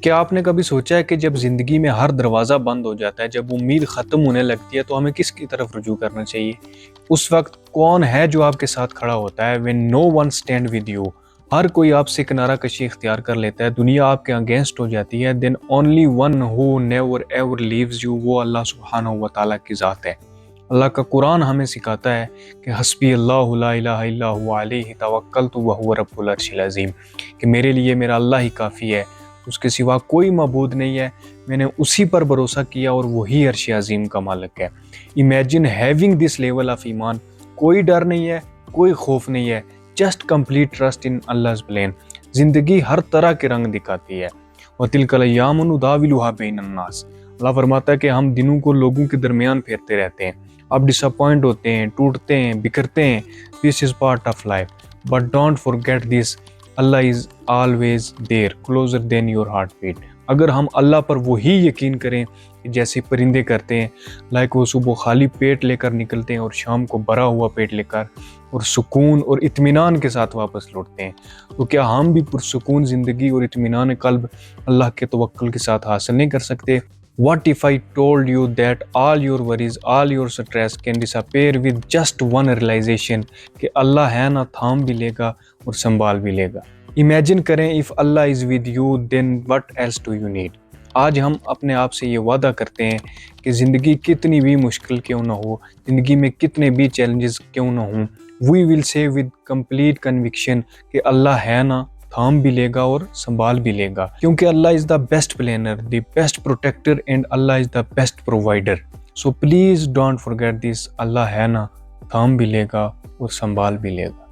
کیا آپ نے کبھی سوچا ہے کہ جب زندگی میں ہر دروازہ بند ہو جاتا ہے، جب امید ختم ہونے لگتی ہے، تو ہمیں کس کی طرف رجوع کرنا چاہیے؟ اس وقت کون ہے جو آپ کے ساتھ کھڑا ہوتا ہے؟ when no one stand with you، ہر کوئی آپ سے کنارہ کشی اختیار کر لیتا ہے، دنیا آپ کے اگینسٹ ہو جاتی ہے، then only one who never ever leaves you، وہ اللہ سبحانہ و تعالیٰ کی ذات ہے۔ اللہ کا قرآن ہمیں سکھاتا ہے کہ حسبی اللہ لا الہ الا هو علیہ توکلت وہو رب العرش العظیم، کہ میرے لیے میرا اللہ ہی کافی ہے، اس کے سوا کوئی معبود نہیں ہے، میں نے اسی پر بھروسہ کیا اور وہی عرش عظیم کا مالک ہے۔ Imagine having this level of ایمان، کوئی ڈر نہیں ہے، کوئی خوف نہیں ہے، just complete trust in Allah's plan. زندگی ہر طرح کے رنگ دکھاتی ہے، وَتِلْكَ الْأَيَّامُ نُدَاوِلُهَا بَيْنَ النَّاسِ، اللہ فرماتا ہے کہ ہم دنوں کو لوگوں کے درمیان پھیرتے رہتے ہیں، آپ ڈس اپوائنٹ ہوتے ہیں، ٹوٹتے ہیں، بکھرتے ہیں، this is part of life, but don't forget this, Allah is always there closer than your heartbeat. اگر ہم اللہ پر وہی یقین کریں کہ جیسے پرندے کرتے ہیں، لائک وہ صبح خالی پیٹ لے کر نکلتے ہیں اور شام کو بھرا ہوا پیٹ لے کر اور سکون اور اطمینان کے ساتھ واپس لوٹتے ہیں، تو کیا ہم بھی پرسکون زندگی اور اطمینان قلب اللہ کے توکل کے ساتھ حاصل نہیں کر سکتے؟ What if I told you that all your worries, all your stress can disappear with just one realization کہ اللہ ہے نا، تھام بھی لے گا اور سنبھال بھی لے گا۔ امیجن کریں if Allah is with you then what else do you need؟ آج ہم اپنے آپ سے یہ وعدہ کرتے ہیں کہ زندگی کتنی بھی مشکل کیوں نہ ہو، زندگی میں کتنے بھی چیلنجز کیوں نہ ہوں، we will say with complete conviction کہ اللہ ہے نا، تھام بھی لے گا اور سنبھال بھی لے گا، کیونکہ Allah is the best planner, the best protector and Allah is the best provider. So please don't forget this, Allah ہے نا، تھام بھی لے گا اور سنبھال بھی لے گا۔